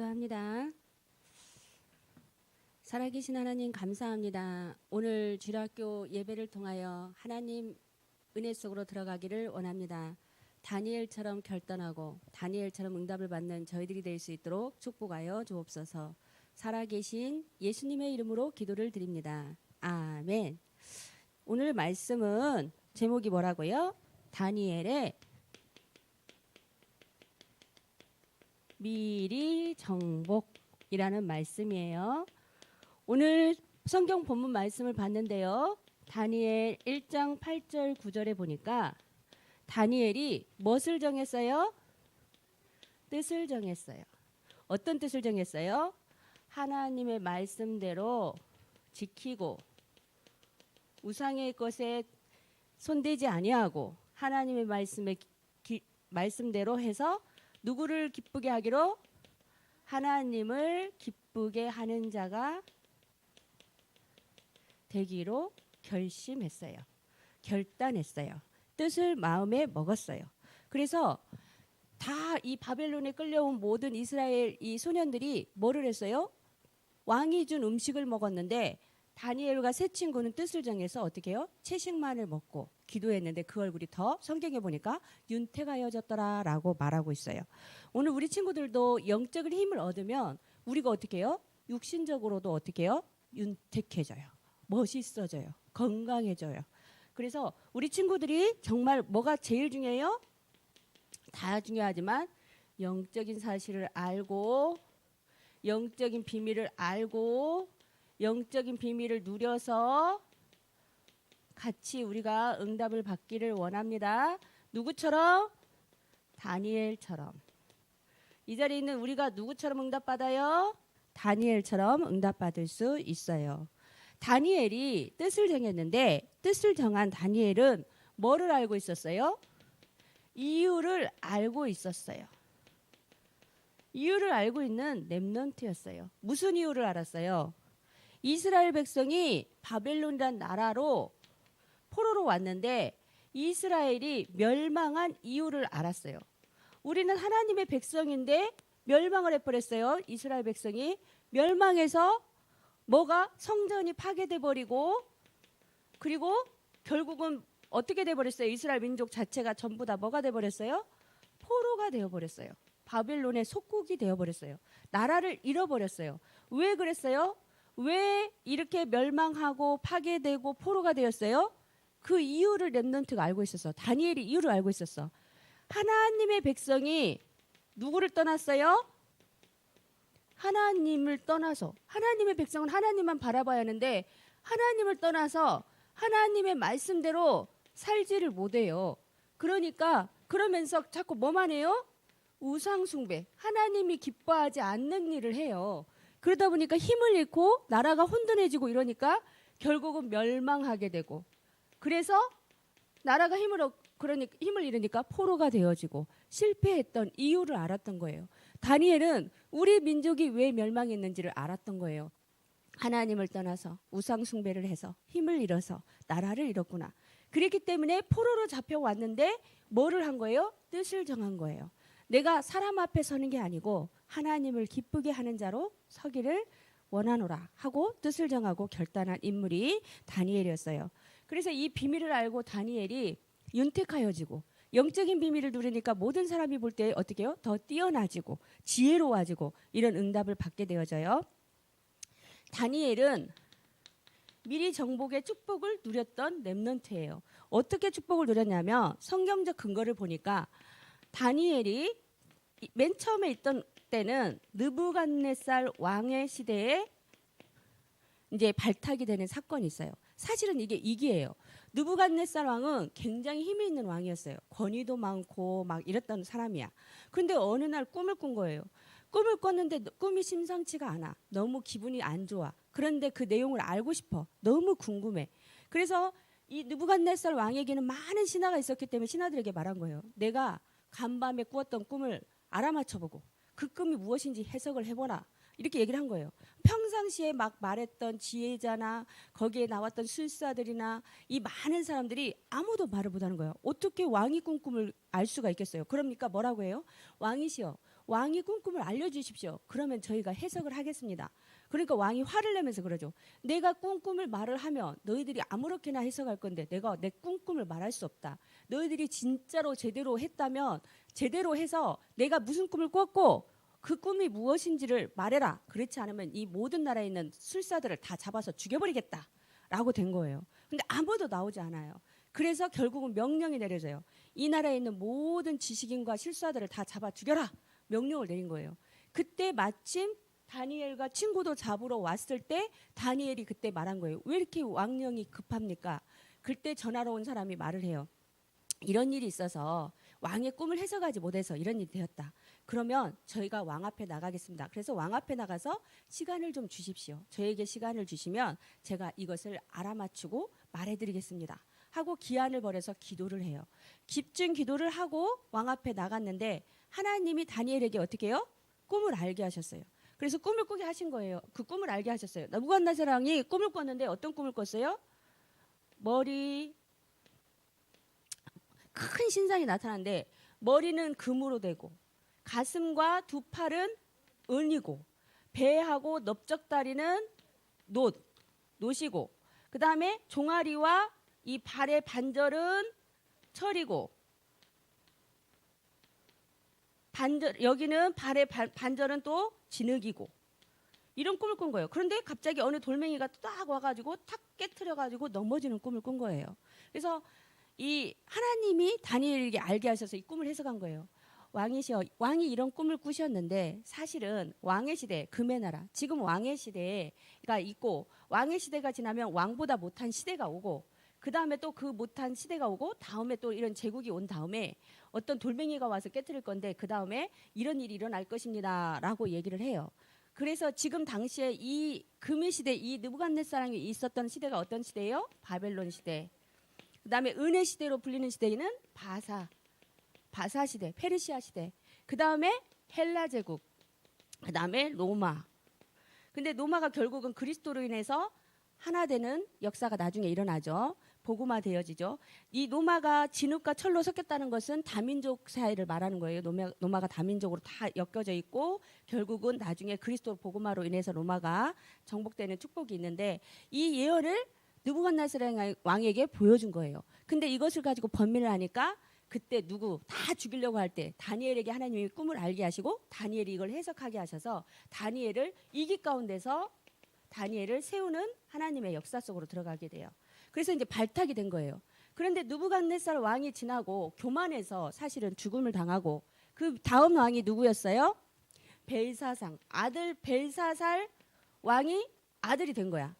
기도합니다. 살아계신 하나님 감사합니다. 오늘 주일학교 예배를 통하여 하나님 은혜 속으로 들어가기를 원합니다. 다니엘처럼 결단하고 다니엘처럼 응답을 받는 저희들이 될 수 있도록 축복하여 주옵소서. 살아계신 예수님의 이름으로 기도를 드립니다. 아멘. 오늘 말씀은 제목이 뭐라고요? 다니엘의 미리 정복이라는 말씀이에요. 오늘 성경 본문 말씀을 봤는데요. 다니엘 1장 8절 9절에 보니까 다니엘이 무엇을 정했어요? 뜻을 정했어요. 어떤 뜻을 정했어요? 하나님의 말씀대로 지키고 우상의 것에 손대지 아니하고 하나님의 말씀대로 해서 누구를 기쁘게 하기로? 하나님을 기쁘게 하는 자가 되기로 결심했어요. 결단했어요. 뜻을 마음에 먹었어요. 그래서 다 이 바벨론에 끌려온 모든 이스라엘 이 소년들이 뭐를 했어요? 왕이 준 음식을 먹었는데 다니엘과 세 친구는 뜻을 정해서 어떻게 해요? 채식만을 먹고 기도했는데 그 얼굴이 더 성경에 보니까 윤택하여졌더라라고 말하고 있어요. 오늘 우리 친구들도 영적인 힘을 얻으면 우리가 어떻게 해요? 육신적으로도 어떻게 해요? 윤택해져요. 멋있어져요. 건강해져요. 그래서 우리 친구들이 정말 뭐가 제일 중요해요? 다 중요하지만 영적인 사실을 알고 영적인 비밀을 알고 영적인 비밀을 누려서 같이 우리가 응답을 받기를 원합니다. 누구처럼? 다니엘처럼. 이 자리에 있는 우리가 누구처럼 응답받아요? 다니엘처럼 응답받을 수 있어요. 다니엘이 뜻을 정했는데 뜻을 정한 다니엘은 뭐를 알고 있었어요? 이유를 알고 있었어요. 이유를 알고 있는 렘넌트였어요. 무슨 이유를 알았어요? 이스라엘 백성이 바벨론이란 나라로 포로로 왔는데 이스라엘이 멸망한 이유를 알았어요. 우리는 하나님의 백성인데 멸망을 해버렸어요. 이스라엘 백성이 멸망해서 뭐가 성전이 파괴돼 버리고 그리고 결국은 어떻게 돼 버렸어요? 이스라엘 민족 자체가 전부 다 뭐가 돼 버렸어요? 포로가 되어 버렸어요. 바벨론의 속국이 되어 버렸어요. 나라를 잃어버렸어요. 왜 그랬어요? 왜 이렇게 멸망하고 파괴되고 포로가 되었어요? 그 이유를 렘넌트가 알고 있었어. 다니엘이 이유를 알고 있었어. 하나님의 백성이 누구를 떠났어요? 하나님을 떠나서. 하나님의 백성은 하나님만 바라봐야 하는데 하나님을 떠나서 하나님의 말씀대로 살지를 못해요. 그러니까 그러면서 자꾸 뭐만 해요? 우상숭배, 하나님이 기뻐하지 않는 일을 해요. 그러다 보니까 힘을 잃고 나라가 혼돈해지고 이러니까 결국은 멸망하게 되고 그래서 나라가 힘을 잃으니까 포로가 되어지고 실패했던 이유를 알았던 거예요. 다니엘은 우리 민족이 왜 멸망했는지를 알았던 거예요. 하나님을 떠나서 우상숭배를 해서 힘을 잃어서 나라를 잃었구나. 그랬기 때문에 포로로 잡혀왔는데 뭐를 한 거예요? 뜻을 정한 거예요. 내가 사람 앞에 서는 게 아니고 하나님을 기쁘게 하는 자로 서기를 원하노라 하고 뜻을 정하고 결단한 인물이 다니엘이었어요. 그래서 이 비밀을 알고 다니엘이 윤택하여지고 영적인 비밀을 누리니까 모든 사람이 볼 때 어떻게 해요? 더 뛰어나지고 지혜로워지고 이런 응답을 받게 되어져요. 다니엘은 미리 정복의 축복을 누렸던 렘넌트예요. 어떻게 축복을 누렸냐면 성경적 근거를 보니까 다니엘이 맨 처음에 있던 때는 느부갓네살 왕의 시대에 이제 발탁이 되는 사건이 있어요. 사실은 이게 이기예요. 느부갓네살 왕은 굉장히 힘이 있는 왕이었어요. 권위도 많고 막 이랬던 사람이야. 그런데 어느 날 꿈을 꾼 거예요. 꿈을 꿨는데 꿈이 심상치가 않아. 너무 기분이 안 좋아. 그런데 그 내용을 알고 싶어. 너무 궁금해. 그래서 이 느부갓네살 왕에게는 많은 신하가 있었기 때문에 신하들에게 말한 거예요. 내가 간밤에 꾸었던 꿈을 알아맞혀보고 그 꿈이 무엇인지 해석을 해보라 이렇게 얘기를 한 거예요. 평상시에 막 말했던 지혜자나 거기에 나왔던 술사들이나 이 많은 사람들이 아무도 말을 못하는 거예요. 어떻게 왕이 꾼 꿈을 알 수가 있겠어요? 그러니까 뭐라고 해요? 왕이시여, 왕이 꾼 꿈을 알려주십시오. 그러면 저희가 해석을 하겠습니다. 그러니까 왕이 화를 내면서 그러죠. 내가 꾼 꿈을 말을 하면 너희들이 아무렇게나 해석할 건데 내가 내 꾼 꿈을 말할 수 없다. 너희들이 진짜로 제대로 했다면 제대로 해서 내가 무슨 꿈을 꿨고 그 꿈이 무엇인지를 말해라. 그렇지 않으면 이 모든 나라에 있는 술사들을 다 잡아서 죽여버리겠다. 라고 된 거예요. 근데 아무도 나오지 않아요. 그래서 결국은 명령이 내려져요. 이 나라에 있는 모든 지식인과 술사들을 다 잡아 죽여라. 명령을 내린 거예요. 그때 마침 다니엘과 친구도 잡으러 왔을 때 다니엘이 그때 말한 거예요. 왜 이렇게 왕령이 급합니까? 그때 전화로 온 사람이 말을 해요. 이런 일이 있어서 왕의 꿈을 해석하지 못해서 이런 일이 되었다. 그러면 저희가 왕 앞에 나가겠습니다. 그래서 왕 앞에 나가서 시간을 좀 주십시오. 저에게 시간을 주시면 제가 이것을 알아맞히고 말해드리겠습니다. 하고 기한을 벌여서 기도를 해요. 집중 기도를 하고 왕 앞에 나갔는데 하나님이 다니엘에게 어떻게 해요? 꿈을 알게 하셨어요. 그래서 꿈을 꾸게 하신 거예요. 그 꿈을 알게 하셨어요. 느부갓네살 왕이 꿈을 꿨는데 어떤 꿈을 꿨어요? 머리 큰 신상이 나타났는데 머리는 금으로 되고 가슴과 두 팔은 은이고 배하고 넓적다리는 노시고 그 다음에 종아리와 이 발의 반절은 철이고 여기는 발의 반절은 또 진흙이고 이런 꿈을 꾼 거예요. 그런데 갑자기 어느 돌멩이가 딱 와가지고 탁 깨트려가지고 넘어지는 꿈을 꾼 거예요. 그래서 이 하나님이 다니엘에게 알게 하셔서 이 꿈을 해석한 거예요. 왕이 이런 꿈을 꾸셨는데 사실은 왕의 시대, 금의 나라, 지금 왕의 시대가 있고 왕의 시대가 지나면 왕보다 못한 시대가 오고 그 다음에 또 그 못한 시대가 오고 다음에 또 이런 제국이 온 다음에 어떤 돌멩이가 와서 깨트릴 건데 그 다음에 이런 일이 일어날 것입니다 라고 얘기를 해요. 그래서 지금 당시에 이 금의 시대, 이 느부갓네살이 있었던 시대가 어떤 시대예요? 바벨론 시대. 그 다음에 은혜 시대로 불리는 시대는 바사 시대, 페르시아 시대. 그 다음에 헬라 제국. 그 다음에 로마. 근데 로마가 결국은 그리스도로 인해서 하나 되는 역사가 나중에 일어나죠. 복음화 되어지죠. 이 로마가 진흙과 철로 섞였다는 것은 다민족 사회를 말하는 거예요. 로마가 다민족으로 다 엮여져 있고 결국은 나중에 그리스도 복음화로 인해서 로마가 정복되는 축복이 있는데 이 예언을 느부갓네살 왕에게 보여준 거예요. 근데 이것을 가지고 번민을 하니까 그때 누구 다 죽이려고 할 때 다니엘에게 하나님이 꿈을 알게 하시고 다니엘이 이걸 해석하게 하셔서 다니엘을 이기 가운데서 다니엘을 세우는 하나님의 역사 속으로 들어가게 돼요. 그래서 이제 발탁이 된 거예요. 그런데 느부갓네살 왕이 지나고 교만해서 사실은 죽음을 당하고 그 다음 왕이 누구였어요? 벨사상 아들 벨사살 왕이 아들이 된 거야.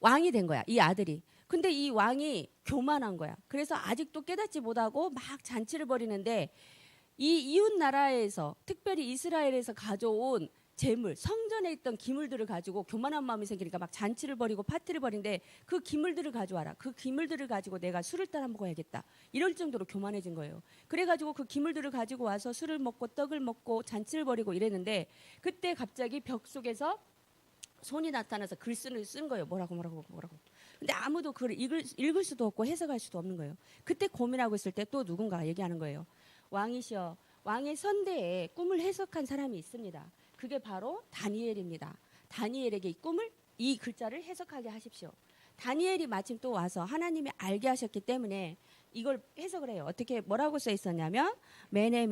왕이 된 거야. 이 아들이. 근데 이 왕이 교만한 거야. 그래서 아직도 깨닫지 못하고 막 잔치를 벌이는데 이 이웃 나라에서 특별히 이스라엘에서 가져온 재물, 성전에 있던 기물들을 가지고 교만한 마음이 생기니까 막 잔치를 벌이고 파티를 벌이는데 그 기물들을 가져와라. 그 기물들을 가지고 내가 술을 따라 먹어야겠다. 이럴 정도로 교만해진 거예요. 그래가지고 그 기물들을 가지고 와서 술을 먹고 떡을 먹고 잔치를 벌이고 이랬는데 그때 갑자기 벽 속에서 손이 나타나서 글을 쓴 거예요. 뭐라고. 근데 아무도 그걸 읽을 수도 없고 해석할 수도 없는 거예요. 그때 고민하고 있을 때 또 누군가가 얘기하는 거예요. 왕이시여, 왕의 선대에 꿈을 해석한 사람이 있습니다. 그게 바로 다니엘입니다. 다니엘에게 이 글자를 해석하게 하십시오. 다니엘이 마침 또 와서 하나님이 알게 하셨기 때문에 이걸 해석을 해요. 어떻게 뭐라고 써 있었냐면 메네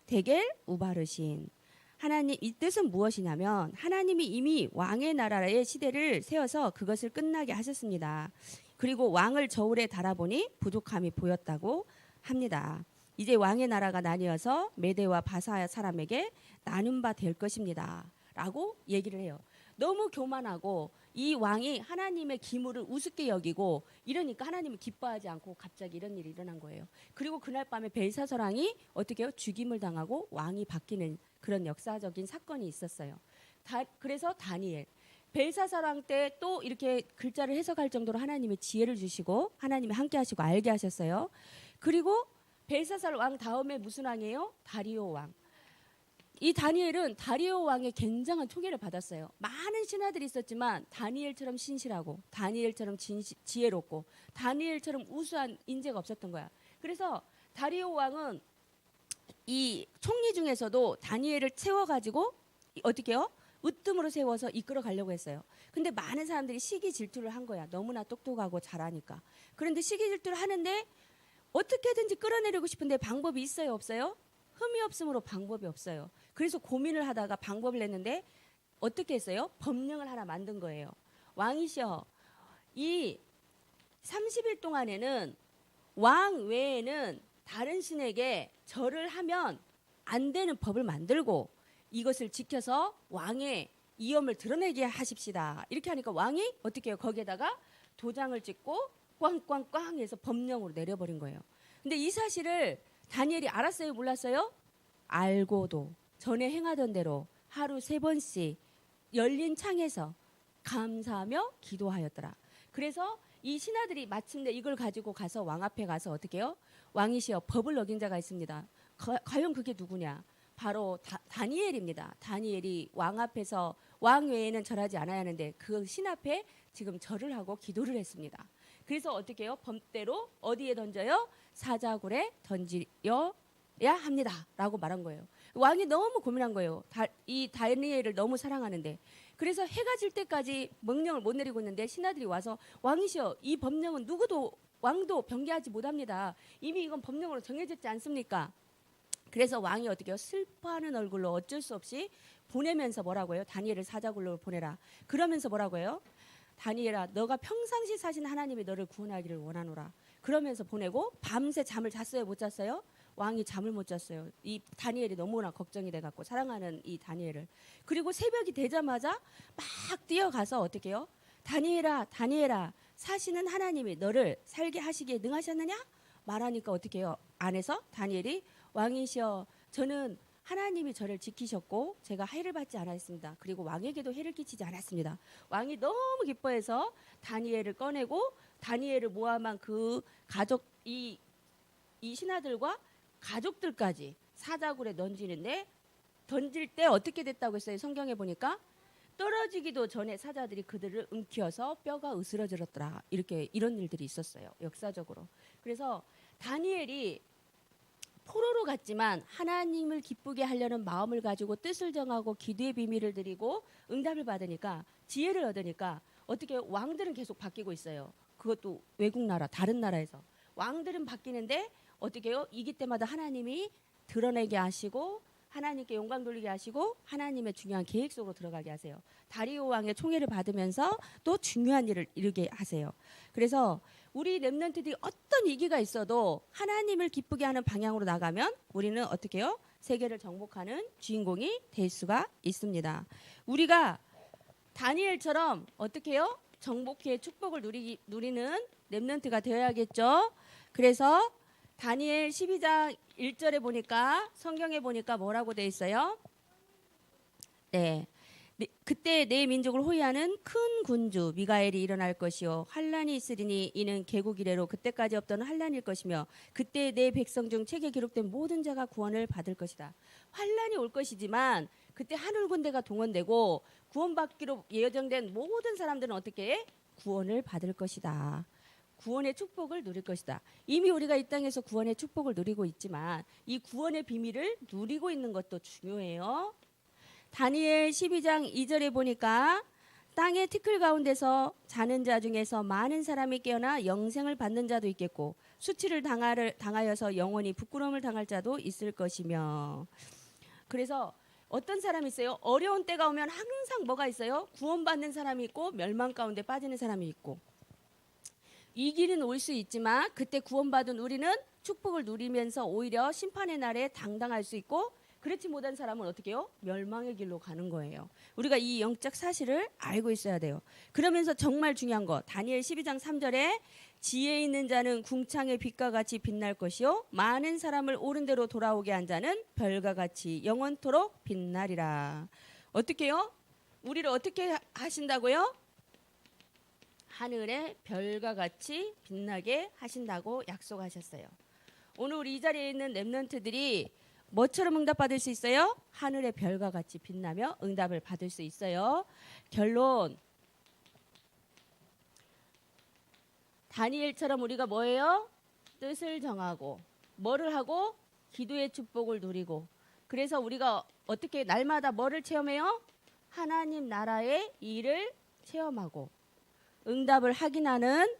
데겔 우바르신. 하나님 이 뜻은 무엇이냐면 하나님이 이미 왕의 나라의 시대를 세워서 그것을 끝나게 하셨습니다. 그리고 왕을 저울에 달아보니 부족함이 보였다고 합니다. 이제 왕의 나라가 나뉘어서 메대와 바사 사람에게 나눈 바 될 것입니다. 라고 얘기를 해요. 너무 교만하고 이 왕이 하나님의 기물을 우습게 여기고 이러니까 하나님이 기뻐하지 않고 갑자기 이런 일이 일어난 거예요. 그리고 그날 밤에 벨사살 왕이 어떻게 해요? 죽임을 당하고 왕이 바뀌는 그런 역사적인 사건이 있었어요. 그래서 다니엘 벨사살 왕 때 또 이렇게 글자를 해석할 정도로 하나님이 지혜를 주시고 하나님이 함께 하시고 알게 하셨어요. 그리고 벨사살 왕 다음에 무슨 왕이에요? 다리오 왕. 이 다니엘은 다리오 왕의 굉장한 총애를 받았어요. 많은 신하들이 있었지만 다니엘처럼 신실하고 다니엘처럼 지혜롭고 다니엘처럼 우수한 인재가 없었던 거야. 그래서 다리오 왕은 이 총리 중에서도 다니엘을 세워가지고 어떻게요? 으뜸으로 세워서 이끌어 가려고 했어요. 근데 많은 사람들이 시기 질투를 한 거야. 너무나 똑똑하고 잘하니까. 그런데 시기 질투를 하는데 어떻게든지 끌어내리고 싶은데 방법이 있어요, 없어요? 흠이 없으므로 방법이 없어요. 그래서 고민을 하다가 방법을 냈는데 어떻게 했어요? 법령을 하나 만든 거예요. 왕이시여, 이 30일 동안에는 왕 외에는 다른 신에게 절을 하면 안 되는 법을 만들고 이것을 지켜서 왕의 이엄을 드러내게 하십시다. 이렇게 하니까 왕이 어떻게 해요? 거기에다가 도장을 찍고 꽝꽝꽝 해서 법령으로 내려버린 거예요. 근데 이 사실을 다니엘이 알았어요? 몰랐어요? 알고도 전에 행하던 대로 하루 3번씩 열린 창에서 감사하며 기도하였더라. 그래서 이 신하들이 마침내 이걸 가지고 가서 왕 앞에 가서 어떻게 해요? 왕이시여, 법을 어긴 자가 있습니다. 과연 그게 누구냐? 바로 다니엘입니다. 다니엘이 왕 앞에서 왕 외에는 절하지 않아야 하는데 그 신 앞에 지금 절을 하고 기도를 했습니다. 그래서 어떻게 해요? 법대로 어디에 던져요? 사자굴에 던지려야 합니다. 라고 말한 거예요. 왕이 너무 고민한 거예요. 이 다니엘을 너무 사랑하는데. 그래서 해가 질 때까지 명령을 못 내리고 있는데 신하들이 와서 왕이시여, 이 법령은 누구도 왕도 변개하지 못합니다. 이미 이건 법령으로 정해졌지 않습니까? 그래서 왕이 어떻게 해요? 슬퍼하는 얼굴로 어쩔 수 없이 보내면서 뭐라고 해요? 다니엘을 사자굴로 보내라. 그러면서 뭐라고 해요? 다니엘아, 너가 평상시 사신 하나님이 너를 구원하기를 원하노라. 그러면서 보내고 밤새 잠을 잤어요? 못 잤어요? 왕이 잠을 못 잤어요. 이 다니엘이 너무나 걱정이 돼갖고 사랑하는 이 다니엘을. 그리고 새벽이 되자마자 막 뛰어가서 어떻게 해요? 다니엘아, 다니엘아, 사시는 하나님이 너를 살게 하시기에 능하셨느냐? 말하니까 어떻게 해요? 안에서 다니엘이 왕이시여, 저는 하나님이 저를 지키셨고 제가 해를 받지 않았습니다. 그리고 왕에게도 해를 끼치지 않았습니다. 왕이 너무 기뻐해서 다니엘을 꺼내고 다니엘을 모함한 그 가족, 이 신하들과 가족들까지 사자굴에 던지는데, 던질 때 어떻게 됐다고 했어요? 성경에 보니까 떨어지기도 전에 사자들이 그들을 움켜서 뼈가 으스러졌더라. 이런 일들이 있었어요, 역사적으로. 그래서 다니엘이 포로로 갔지만 하나님을 기쁘게 하려는 마음을 가지고 뜻을 정하고 기도의 비밀을 드리고 응답을 받으니까, 지혜를 얻으니까 어떻게 왕들은 계속 바뀌고 있어요. 그것도 외국 나라, 다른 나라에서 왕들은 바뀌는데 어떻게 해요? 이기 때마다 하나님이 드러내게 하시고 하나님께 영광 돌리게 하시고 하나님의 중요한 계획 속으로 들어가게 하세요. 다리오 왕의 총애를 받으면서 또 중요한 일을 이루게 하세요. 그래서 우리 렘넌트들이 어떤 위기가 있어도 하나님을 기쁘게 하는 방향으로 나가면 우리는 어떻게 해요? 세계를 정복하는 주인공이 될 수가 있습니다. 우리가 다니엘처럼 어떻게 해요? 정복의 축복을 누리는 렘넌트가 되어야겠죠. 그래서 다니엘 12장 1절에 보니까, 성경에 보니까 뭐라고 돼 있어요? 네. 그때 내 민족을 호위하는 큰 군주 미가엘이 일어날 것이요 환란이 있으리니 이는 개국 이래로 그때까지 없던 환란일 것이며 그때 내 백성 중 책에 기록된 모든 자가 구원을 받을 것이다. 환란이 올 것이지만 그때 하늘 군대가 동원되고 구원받기로 예정된 모든 사람들은 어떻게 해? 구원을 받을 것이다. 구원의 축복을 누릴 것이다. 이미 우리가 이 땅에서 구원의 축복을 누리고 있지만 이 구원의 비밀을 누리고 있는 것도 중요해요. 다니엘 12장 2절에 보니까 땅의 티끌 가운데서 자는 자 중에서 많은 사람이 깨어나 영생을 받는 자도 있겠고 수치를 당하여서 영원히 부끄러움을 당할 자도 있을 것이며. 그래서 어떤 사람이 있어요? 어려운 때가 오면 항상 뭐가 있어요? 구원받는 사람이 있고 멸망 가운데 빠지는 사람이 있고. 위기는 올 수 있지만 그때 구원받은 우리는 축복을 누리면서 오히려 심판의 날에 당당할 수 있고, 그렇지 못한 사람은 어떻게 해요? 멸망의 길로 가는 거예요. 우리가 이 영적 사실을 알고 있어야 돼요. 그러면서 정말 중요한 거, 다니엘 12장 3절에 지혜 있는 자는 궁창의 빛과 같이 빛날 것이요 많은 사람을 옳은 대로 돌아오게 한 자는 별과 같이 영원토록 빛나리라. 어떻게 해요? 우리를 어떻게 하신다고요? 하늘의 별과 같이 빛나게 하신다고 약속하셨어요. 오늘 우리 이 자리에 있는 렘넌트들이 뭐처럼 응답받을 수 있어요? 하늘의 별과 같이 빛나며 응답을 받을 수 있어요. 결론, 다니엘처럼 우리가 뭐예요? 뜻을 정하고 뭐를 하고? 기도의 축복을 누리고, 그래서 우리가 어떻게 날마다 뭐를 체험해요? 하나님 나라의 일을 체험하고 응답을 확인하는,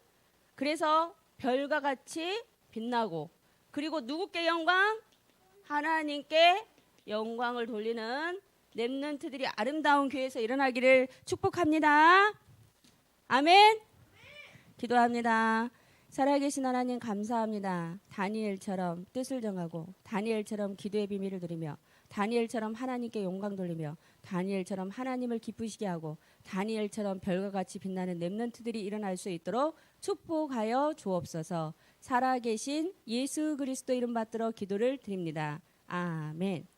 그래서 별과 같이 빛나고, 그리고 누구께 영광? 하나님께 영광을 돌리는 렘넌트들이 아름다운 교회에서 일어나기를 축복합니다. 아멘. 기도합니다. 살아계신 하나님 감사합니다. 다니엘처럼 뜻을 정하고, 다니엘처럼 기도의 비밀을 누리며, 다니엘처럼 하나님께 영광 돌리며, 다니엘처럼 하나님을 기쁘시게 하고, 다니엘처럼 별과 같이 빛나는 렘넌트들이 일어날 수 있도록 축복하여 주옵소서. 살아계신 예수 그리스도 이름 받들어 기도를 드립니다. 아멘.